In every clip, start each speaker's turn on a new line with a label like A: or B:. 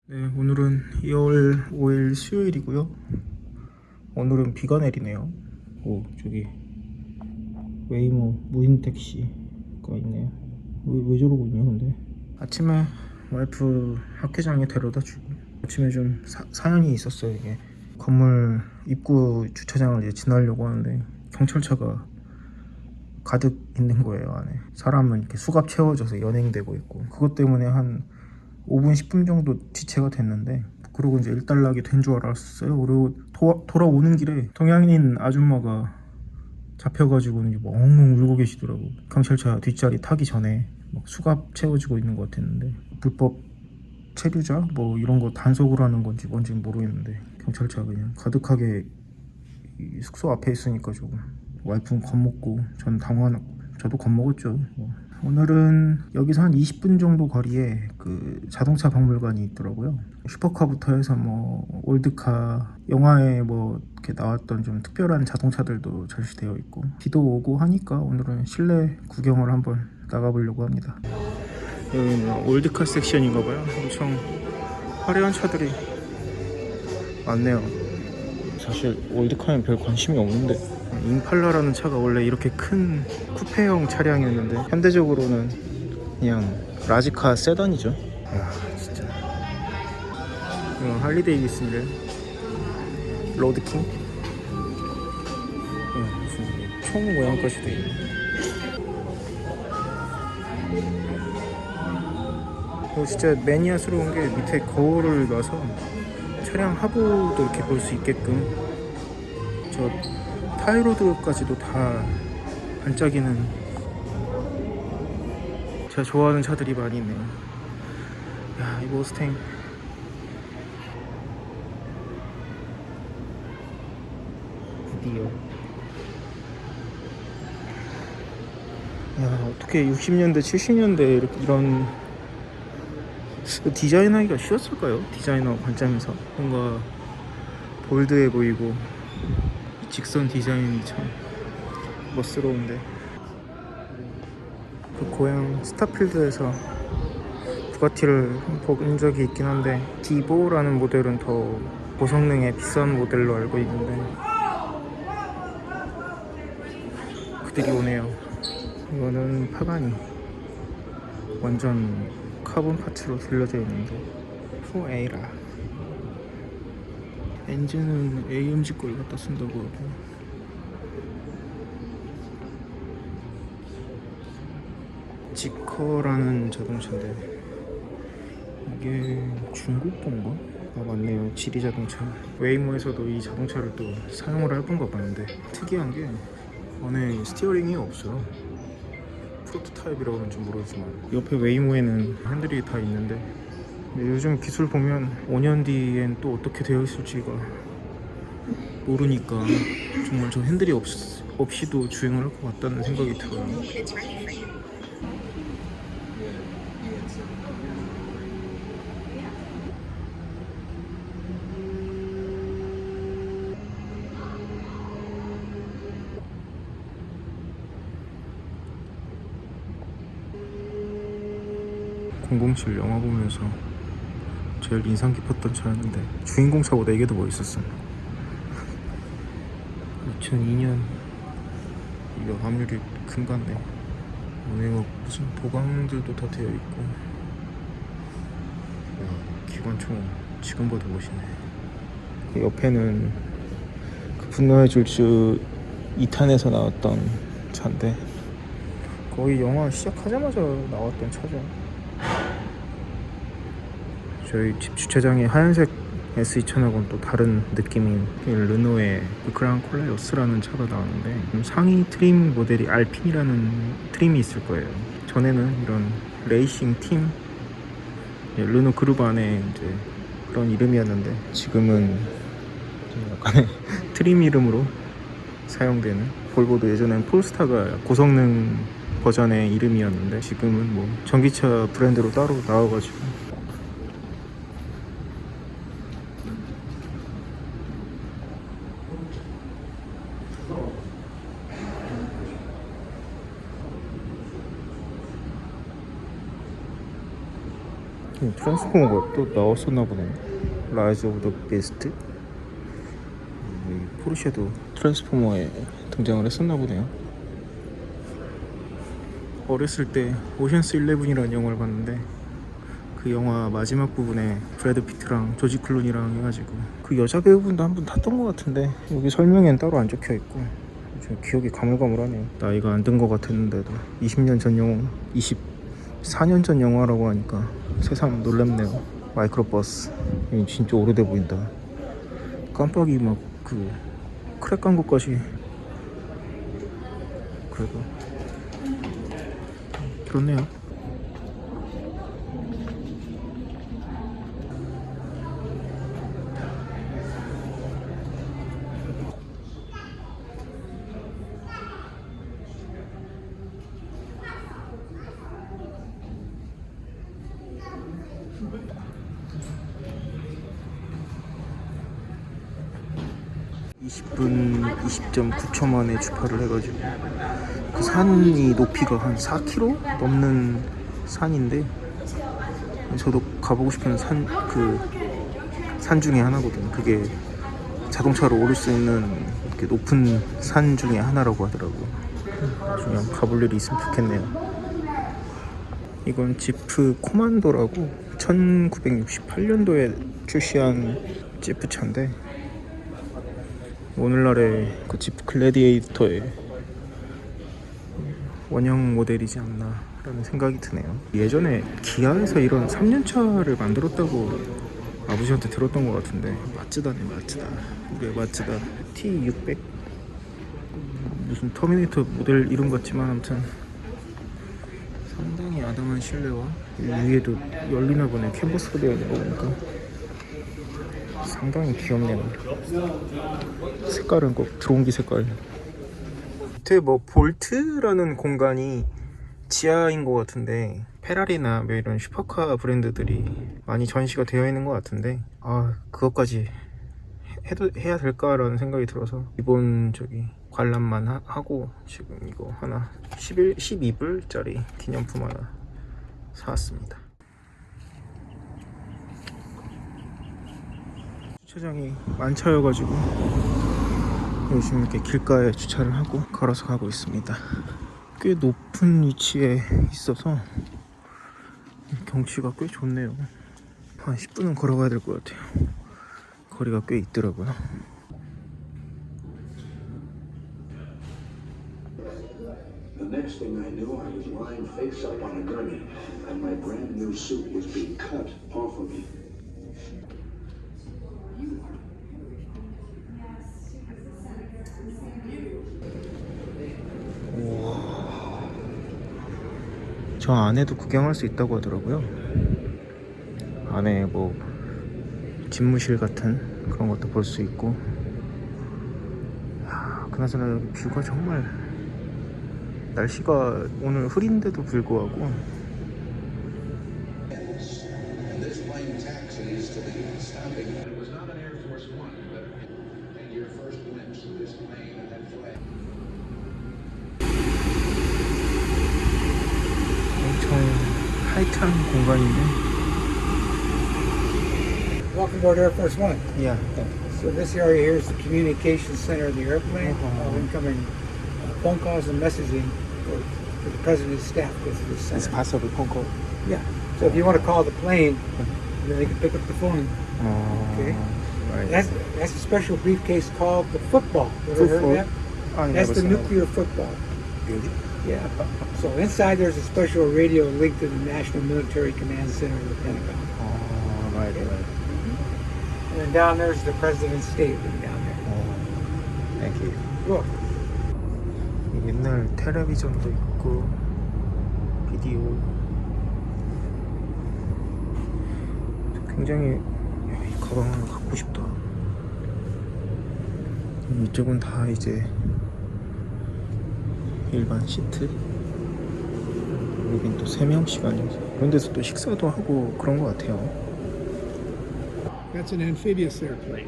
A: 네, 오늘은 2월 5일 수요일이고요. 오늘은 비가 내리네요. 오, 저기 웨이모 무인 택시가 있네요. 왜 저러고 있냐 근데. 아침에 와이프 학회장에 데려다 주고, 아침에 좀 사연이 있었어요. 이게 건물 입구 주차장을 이제 지나려고 하는데 경찰차가 가득 있는 거예요. 안에 사람은 이렇게 수갑 채워져서 연행되고 있고, 그것 때문에 한 5분 10분 정도 지체가 됐는데, 그러고 이제 일단락이 된 줄 알았어요. 그리고 돌아오는 길에 동양인 아줌마가 잡혀가지고 이제 뭐 엉엉 울고 계시더라고. 경찰차 뒷자리 타기 전에 막 수갑 채워지고 있는 것 같았는데, 불법 체류자 뭐 이런 거 단속을 하는 건지 뭔지 모르겠는데, 경찰차 그냥 가득하게 이 숙소 앞에 있으니까 조금 와이프는 겁먹고 전 저도 겁먹었죠. 오늘은 여기서 한 20분 정도 거리에 그 자동차 박물관이 있더라고요. 슈퍼카부터 해서 뭐 올드카, 영화에 뭐 이렇게 나왔던 좀 특별한 자동차들도 전시되어 있고, 비도 오고 하니까 오늘은 실내 구경을 한번 나가보려고 합니다. 여기는 올드카 섹션인가 봐요. 엄청 화려한 차들이 많네요. 사실 올드카엔 별 관심이 없는데, 임팔라라는 차가 원래 이렇게 큰 쿠페형 차량이었는데 현대적으로는 그냥 라지카 세단이죠. 야, 진짜. 이거 할리 데이비슨이래. 로드킹. 무슨 총 모양까지도 있네. 진짜 매니아스러운 게 밑에 거울을 놔서 차량 하부도 이렇게 볼 수 있게끔, 저 타이로드까지도 다 반짝이는, 제가 좋아하는 차들이 많이 있네요. 야, 이 모스탱 드디어. 야, 어떻게 60년대 70년대 이런 디자인하기가 쉬웠을까요? 디자이너 관점에서 뭔가 볼드해 보이고 직선 디자인이 참 멋스러운데, 그 고향 스타필드에서 부가티를 본 적이 있긴 한데, 디보라는 모델은 더 고성능의 비싼 모델로 알고 있는데, 그들이 오네요. 이거는 파가니, 완전 카본 파츠로 들려져 있는데, 포에이라. 엔진은 AMG 걸 갖다 쓴다고 하고, 지커라는 자동차인데 이게 중국 건가? 아, 맞네요. 지리 자동차. 웨이모에서도 이 자동차를 또 사용을 해본 거 봤는데, 특이한 게 안에 스티어링이 없어요. 프로토타입이라고 하는지 모르지만 옆에 웨이모에는 핸들이 다 있는데, 요즘 기술 보면 5년 뒤엔 또 어떻게 되어 있을지가 모르니까 정말 저 핸들이 없이도 주행을 할 것 같다는 생각이 들어요. (007) 영화 보면서 제일 인상 깊었던 차였는데, 주인공 차보다 이게 더 멋있었어. 2002년. 이거 확률이 큰 것 같네. 안에 뭐 무슨 보강들도 다 되어 있고, 야, 기관총 지금 봐도 멋있네. 그 옆에는 그 분노의 질주 2탄에서 나왔던 차인데, 거의 영화 시작하자마자 나왔던 차죠. 저희 집 주차장에 하얀색 S2000하고는 또 다른 느낌인 르노의 그랑 콜레오스라는 차가 나왔는데, 상위 트림 모델이 알핀이라는 트림이 있을 거예요. 전에는 이런 레이싱 팀, 르노 그룹 안에 이제 그런 이름이었는데, 지금은 약간의 트림 이름으로 사용되는, 볼보도 예전엔 폴스타가 고성능 버전의 이름이었는데 지금은 뭐 전기차 브랜드로 따로 나와가지고. 트랜스포머가 또 나왔었나 보네. 라이즈 오브 더 비스트. 포르쉐도 트랜스포머에 등장을 했었나 보네요. 어렸을 때 오션스 11이라는 영화를 봤는데 그 영화 마지막 부분에 브래드 피트랑 조지 클루니랑 해가지고 그 여자 배우분도 한 분 탔던 것 같은데 여기 설명에는 따로 안 적혀있고 좀 기억이 가물가물하네요. 나이가 안 든 것 같았는데도 20년 전 영화, 24년 전 영화라고 하니까 새삼 놀랍네요. 마이크로버스 진짜 오래돼 보인다. 깜빡이 막 그 크랙 간 것까지 그래도 그렇네요. (20분 20.9초) 만에 주파를 해가지고 그 산이 높이가 한 4km 넘는 산인데 저도 가보고 싶은 산 중에 하나거든요. 그게 자동차로 오를 수 있는 이렇게 높은 산 중에 하나라고 하더라고요. 나중에 한번 가볼 일이 있으면 좋겠네요. 이건 지프 코만도라고 1968년도에 출시한 지프 차인데 오늘날의 그 지프 글래디에이터의 원형 모델이지 않나 라는 생각이 드네요. 예전에 기아에서 이런 3년차를 만들었다고 아버지한테 들었던 것 같은데 마츠다네. 마츠다. 우리의 마츠다 T600 무슨 터미네이터 모델 이름 같지만 아무튼 상당히 아담한 실내와 위에도 열리나 보네. 캔버스로 되어 있는 거 보니까 상당히 귀엽네요. 색깔은 꼭 드론기 색깔. 밑에 뭐 볼트라는 공간이 지하인 것 같은데 페라리나 뭐 이런 슈퍼카 브랜드들이 많이 전시가 되어 있는 것 같은데 그것까지 해야 될까라는 생각이 들어서 이번 관람만 하고 지금 이거 하나 12불짜리 기념품 하나 사왔습니다. 주차장이 만차여가지고 요즘 이렇게 길가에 주차를 하고 걸어서 가고 있습니다. 꽤 높은 위치에 있어서 경치가 꽤 좋네요. 한 10분은 걸어가야 될 것 같아요. 거리가 꽤 있더라고요.
B: The next thing I knew, I was lying face up on a gurney, and my brand new suit was being cut off of me.
A: 저 안에도 구경할 수 있다고 하더라고요. 안에 뭐 집무실 같은 그런 것도 볼 수 있고. 그나저나 여기 뷰가 정말 날씨가 오늘 흐린데도 불구하고 엄청 타이트한 공간인데.
C: Welcome aboard Air Force One.
A: Yeah.
C: So this area here is the communications center of the airplane. Incoming phone calls and messaging for the president's staff goes through this
A: It's
C: center.
A: possible phone call.
C: Yeah. So if you want to call the plane, then they can pick up the phone. Okay.
A: Right.
C: That's a special briefcase called the football. You ever heard of that? That's the nuclear football.
A: Really?
C: Yeah. So inside there's a special radio linked to the National Military Command Center of the Pentagon.
A: Right.
C: And then down there's the president's stateroom down there.
A: Thank you.
C: Look.
A: 옛날 텔레비전도 있고 비디오 굉장히 이 가방을 갖고 싶다. 이쪽은 다 이제 일반 시트. 여긴 또 3명씩 앉아서 그런 데서 또 식사도 하고 그런 것 같아요.
D: That's an amphibious airplane.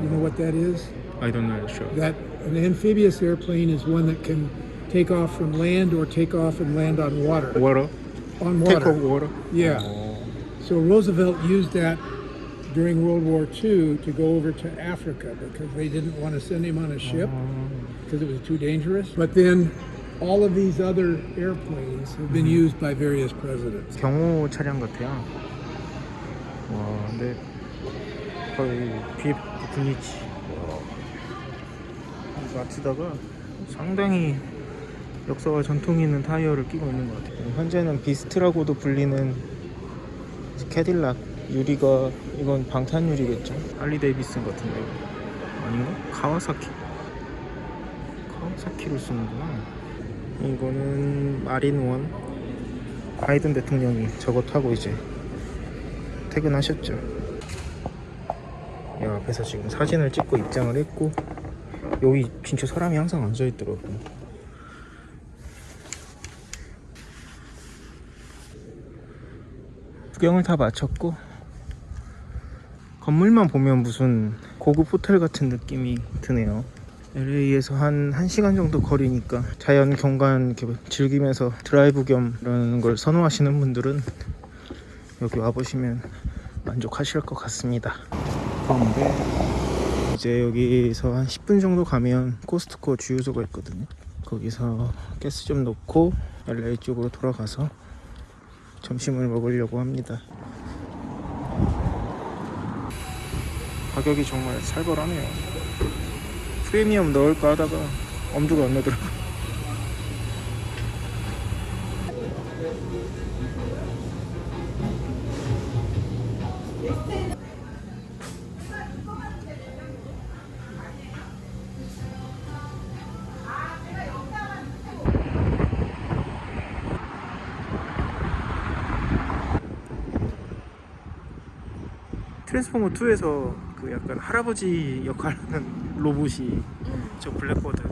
D: You know what that is?
A: I don't know. Sure.
D: That an amphibious airplane is one that can take off from land or take off and land on water.
A: Water?
D: On
A: Take
D: water.
A: off water?
D: Yeah. So Roosevelt used that during World War II to go over to Africa because they didn't want to send him on a ship because it was too dangerous. But then all of these other airplanes have been used by various presidents.
A: 경호 차량 같아요. 와, 근데 거의 BF 분이지. 마츠다가 상당히 역사와 전통이 있는 타이어를 끼고 있는 것 같아요. 현재는 비스트라고도 불리는 캐딜락 유리가, 이건 방탄 유리겠죠? 할리 데이비슨 같은데 아닌가? 카와사키를 쓰는구나. 이거는 마린원 바이든 대통령이 저거 타고 이제 퇴근하셨죠. 이 앞에서 지금 사진을 찍고 입장을 했고, 여기 진짜 사람이 항상 앉아있더라고요. 구경을 다 마쳤고, 건물만 보면 무슨 고급 호텔 같은 느낌이 드네요. LA에서 한 1시간 정도 거리니까 자연 경관 이렇게 즐기면서 드라이브 겸 이런 걸 선호하시는 분들은 여기 와보시면 만족하실 것 같습니다. 그런데 이제 여기서 한 10분 정도 가면 코스트코 주유소가 있거든요. 거기서 가스 좀 넣고 LA 쪽으로 돌아가서 점심을 먹으려고 합니다. 가격이 정말 살벌하네요. 프리미엄 넣을까 하다가 엄두가 안 나더라고. 트랜스포머 2에서 그 약간 할아버지 역할하는 로봇이 저 블랙버드.